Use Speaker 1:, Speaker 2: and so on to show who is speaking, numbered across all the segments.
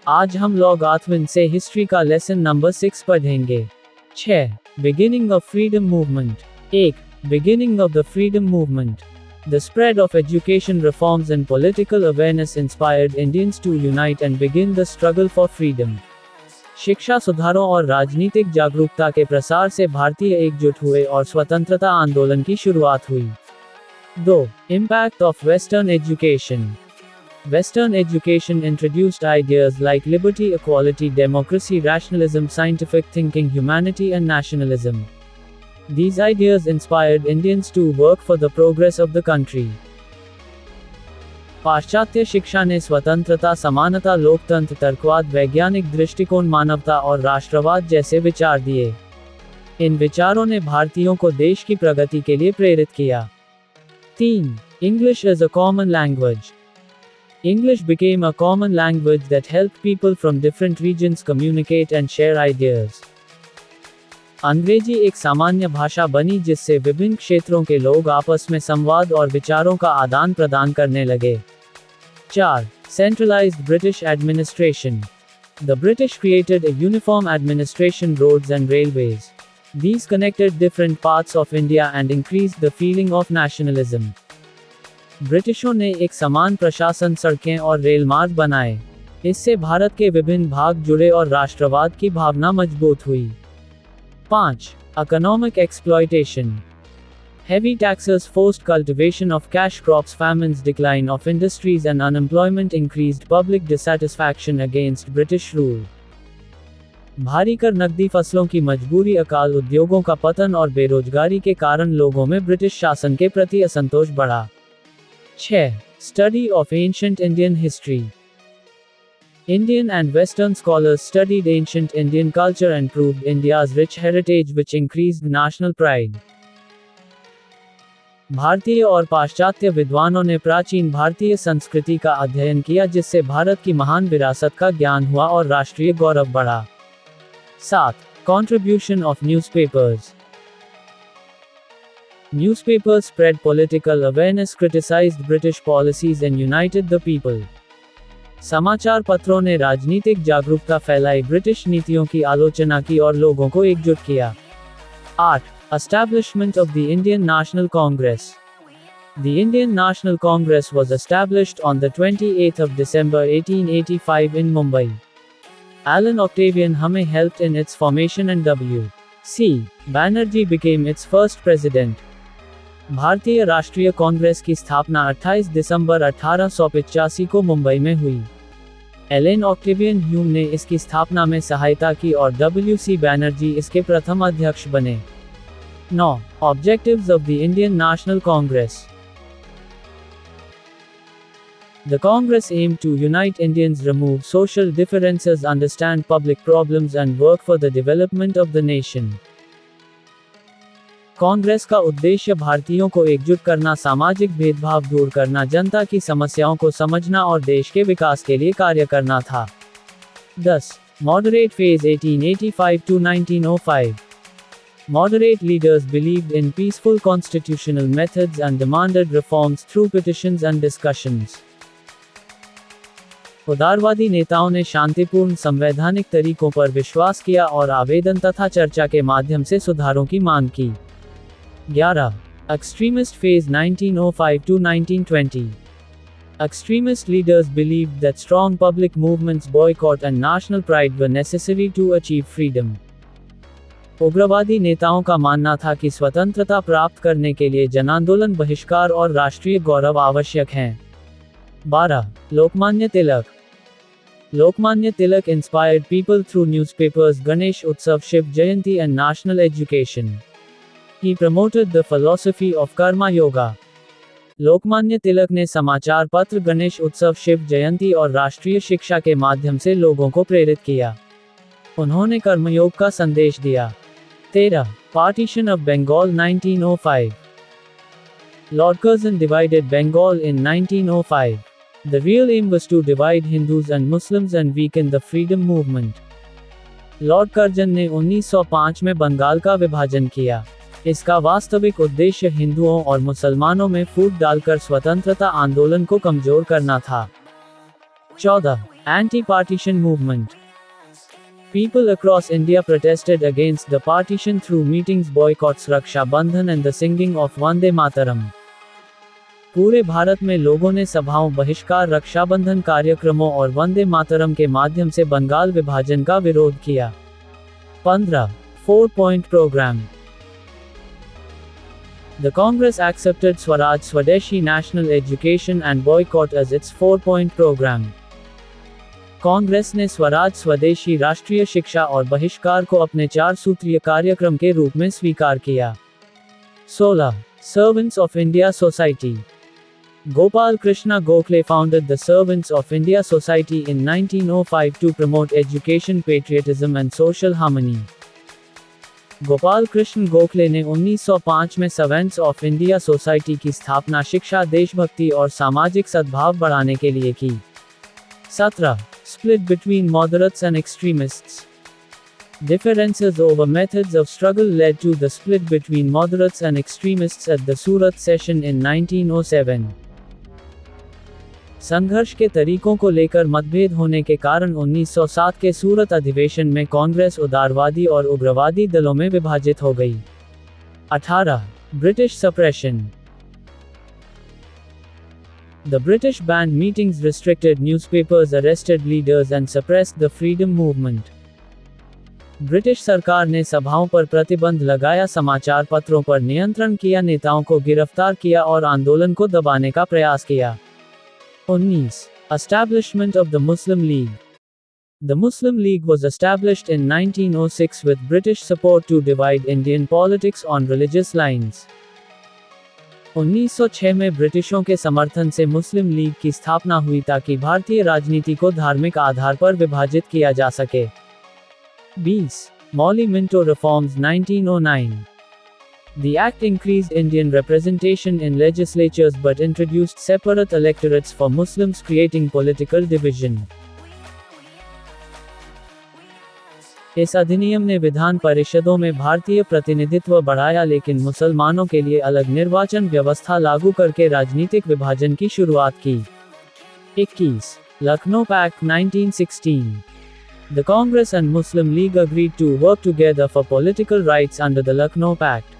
Speaker 1: आज हम लॉग आथविन से हिस्ट्री का लेसन नंबर 6 पढ़ेंगे। 6. Beginning of freedom movement. 1. Beginning of the freedom movement. The spread of education reforms and political awareness inspired Indians to unite and begin the struggle for freedom. शिक्षा सुधारों और राजनीतिक जागरूकता के प्रसार से भारतीय एकजुट हुए और स्वतंत्रता आंदोलन की शुरुआत हुई। 2. Impact of Western education. Western education introduced ideas like liberty, equality, democracy, rationalism, scientific thinking, humanity, and nationalism. These ideas inspired Indians to work for the progress of the country. पाश्चात्य शिक्षा ने स्वतंत्रता, समानता, लोकतंत्र, तर्कवाद, वैज्ञानिक दृष्टिकोण, मानवता और राष्ट्रवाद जैसे विचार दिए। इन विचारों ने भारतीयों को देश की प्रगति के लिए प्रेरित किया। 3. English as a common language. English became a common language that helped people from different regions communicate and share ideas. अंग्रेजी एक सामान्य भाषा बनी जिससे विभिन्न क्षेत्रों के लोग आपस में संवाद और विचारों का आदान प्रदान करने लगे। 4. Centralized British administration. The British created a uniform administration, roads and railways. These connected different parts of India and increased the feeling of nationalism. ब्रिटिशों ने एक समान प्रशासन, सड़कें और रेल मार्ग बनाए। इससे भारत के विभिन्न भाग जुड़े और राष्ट्रवाद की भावना मजबूत हुई। 5. Economic exploitation. Heavy taxes forced cultivation of cash crops, famines, decline of industries and unemployment increased public dissatisfaction against British rule. भारी कर, नकदी फसलों की मजबूरी, अकाल, उद्योगों का पतन और बेरोजगारी के कारण लोगों में ब्रिटिश शासन के प्रति असंतोष बढ़ा। 6. Study of ancient Indian history. Indian and Western scholars studied ancient Indian culture and proved India's rich heritage, which increased national pride. भारतीय और पाश्चात्य विद्वानों ने प्राचीन भारतीय संस्कृति का अध्ययन किया जिससे भारत की महान विरासत का ज्ञान हुआ और राष्ट्रीय गौरव बढ़ा। 7. Contribution of newspapers. Newspapers spread political awareness, criticized British policies and united the people. समाचार पत्रों ने राजनीतिक जागरूकता फैलाई, ब्रिटिश नीतियों की आलोचना की और लोगों को एकजुट किया। 8. Establishment of the Indian National Congress. The Indian National Congress was established on the 28th of December 1885 in Mumbai. Alan Octavian Hume helped in its formation and W.C. Banerjee became its first president. भारतीय राष्ट्रीय कांग्रेस की स्थापना 28 दिसंबर 1885 को मुंबई में हुई। Elon Octavian Hume ने इसकी स्थापना में सहायता की और W.C. बैनर्जी इसके प्रथम अध्यक्ष बने। 9. Objectives of the Indian National Congress. The Congress aimed to unite Indians, remove social differences, understand public problems and work for the development of the nation. Congress का उद्देश्य भारतीयों को एकजुट करना, सामाजिक भेदभाव दूर करना, जनता की समस्याओं को समझना और देश के विकास के लिए कार्य करना था। 10. Moderate phase 1885 to 1905. Moderate leaders believed in peaceful constitutional methods and demanded reforms through petitions and discussions. उदारवादी नेताओं ने शांतिपूर्ण संवैधानिक तरीकों पर विश्वास किया और आवेदन तथा चर्चा के माध्यम से सुधारों की मांग की। 11. Extremist phase 1905 to 1920. Extremist leaders believed that strong public movements, boycott and national pride were necessary to achieve freedom. उग्रवादी नेताओं का मानना था कि स्वतंत्रता प्राप्त करने के लिए जनांदोलन, बहिष्कार और राष्ट्रीय गौरव आवश्यक हैं। 12. Lokmanya Tilak. Lokmanya Tilak inspired people through newspapers, Ganesh Utsav, Shiv Jayanti and national education. He promoted the philosophy of Karma Yoga. Lokmanya Tilak ने समाचार पत्र, गणेश उत्सव, शिव जयंती और राष्ट्रीय शिक्षा के माध्यम से लोगों को प्रेरित किया। उन्होंने कर्मयोग का संदेश दिया। 13. Partition of Bengal 1905. Lord Curzon divided Bengal in 1905. The real aim was to divide Hindus and Muslims and weaken the freedom movement. Lord Curzon ने 1905 में बंगाल का विभाजन किया। इसका वास्तविक उद्देश्य हिंदुओं और मुसलमानों में फूट डालकर स्वतंत्रता आंदोलन को कमजोर करना था। 14. Anti-partition movement. People across India protested against the partition through meetings, boycotts, Raksha Bandhan and the singing of Vande Mataram. पूरे भारत में लोगों ने सभाओं, बहिष्कार, रक्षाबंधन कार्यक्रमों और वंदे मातरम के माध्यम से बंगाल विभाजन का विरोध किया। 15. 4-point program. The Congress accepted Swaraj Swadeshi national education and boycott as its 4-point program. Congress ने स्वराज स्वदेशी राष्ट्रीय शिक्षा और बहिष्कार को अपने 4 सूत्रीय कार्यक्रम के रूप में स्वीकार किया। 16. Servants of India Society. Gopal Krishna Gokhale founded the Servants of India Society in 1905 to promote education, patriotism and social harmony. Gopal Krishna Gokhale ने 1905 में सर्वेंट्स ऑफ इंडिया सोसाइटी की स्थापना शिक्षा, देशभक्ति और सामाजिक सद्भाव बढ़ाने के लिए की। 17. Split between moderates and extremists. Differences over methods of struggle led to the split between moderates and extremists at the Surat session in 1907. संघर्ष के तरीकों को लेकर मतभेद होने के कारण 1907 के सूरत अधिवेशन में कांग्रेस उदारवादी और उग्रवादी दलों में विभाजित हो गई। 18. British suppression. The British banned meetings, restricted newspapers, arrested leaders and suppressed the freedom movement. British सरकार ने सभाओं पर प्रतिबंध लगाया, समाचार पत्रों पर नियंत्रण किया, नेताओं को गिरफ्तार किया और आंदोलन को दबाने का प्रयास किया। 19. Establishment of the Muslim League. The Muslim League was established in 1906 with British support to divide Indian politics on religious lines. 1906 में ब्रिटिशों के समर्थन से मुस्लिम लीग की स्थापना हुई ताकि भारतीय राजनीति को धार्मिक आधार पर विभाजित किया जा सके। 20. Molly Minto Reforms 1909. The act increased Indian representation in legislatures but introduced separate electorates for Muslims, creating political division. इस अधिनियम ने विधान परिषदों में भारतीय प्रतिनिधित्व बढ़ाया लेकिन मुसलमानों के लिए अलग निर्वाचन व्यवस्था लागू करके राजनीतिक विभाजन की शुरुआत की। 21. Lucknow pact 1916. The Congress and Muslim League agreed to work together for political rights under the Lucknow Pact.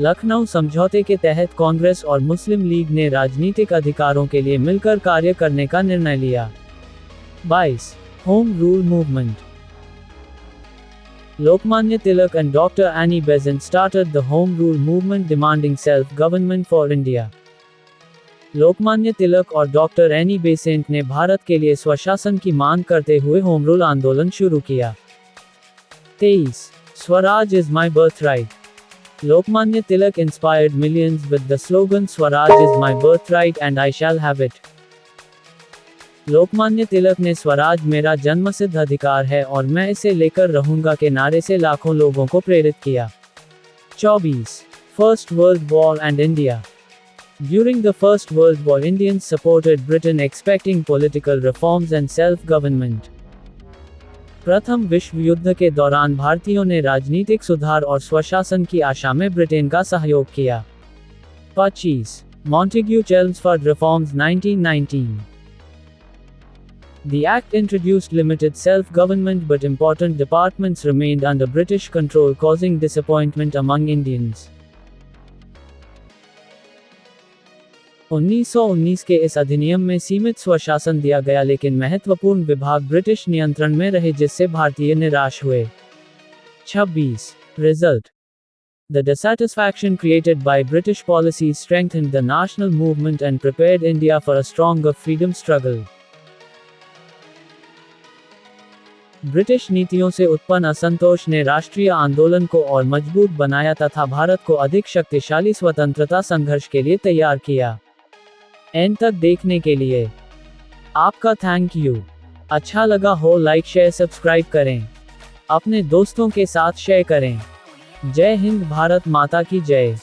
Speaker 1: Lucknow समझौते के तहत कांग्रेस और मुस्लिम लीग ने राजनीतिक अधिकारों के लिए मिलकर कार्य करने का निर्णय लिया। 22. Home rule movement. Lokmanya Tilak and Dr. Annie Besant started the Home Rule movement demanding self-government for India. Lokmanya Tilak और डॉक्टर एनी बेसेंट ने भारत के लिए स्वशासन की मांग करते हुए होम रूल आंदोलन शुरू किया। 23. Swaraj is my birthright. Lokmanya Tilak inspired millions with the slogan Swaraj is my birthright and I shall have it. Lokmanya Tilak ने स्वराज मेरा जन्मसिद्ध अधिकार है और मैं इसे लेकर रहूंगा के नारे से लाखों लोगों को प्रेरित किया। 24. First World War and India. During the First World War, Indians supported Britain expecting political reforms and self-government. प्रथम विश्व युद्ध के दौरान भारतीयों ने राजनीतिक सुधार और स्वशासन की आशा में ब्रिटेन का सहयोग किया। 25. Montagu-Chelmsford Reforms 1919. The act introduced limited self-government but important departments remained under British control, causing disappointment among Indians. 1919 के इस अधिनियम में सीमित स्वशासन दिया गया लेकिन महत्वपूर्ण विभाग ब्रिटिश नियंत्रण में रहे जिससे भारतीय निराश हुए। 26. Result. The dissatisfaction created by British policies strengthened the national movement and prepared India for a stronger freedom struggle. British नीतियों से उत्पन्न असंतोष ने राष्ट्रीय आंदोलन को और मजबूत बनाया तथा भारत को अधिक शक्तिशाली स्वतंत्रता संघर्ष के लिए तैयार किया। एंड तक देखने के लिए आपका थैंक यू। अच्छा लगा हो लाइक शेयर सब्सक्राइब करें, अपने दोस्तों के साथ शेयर करें। जय हिंद, भारत माता की जय।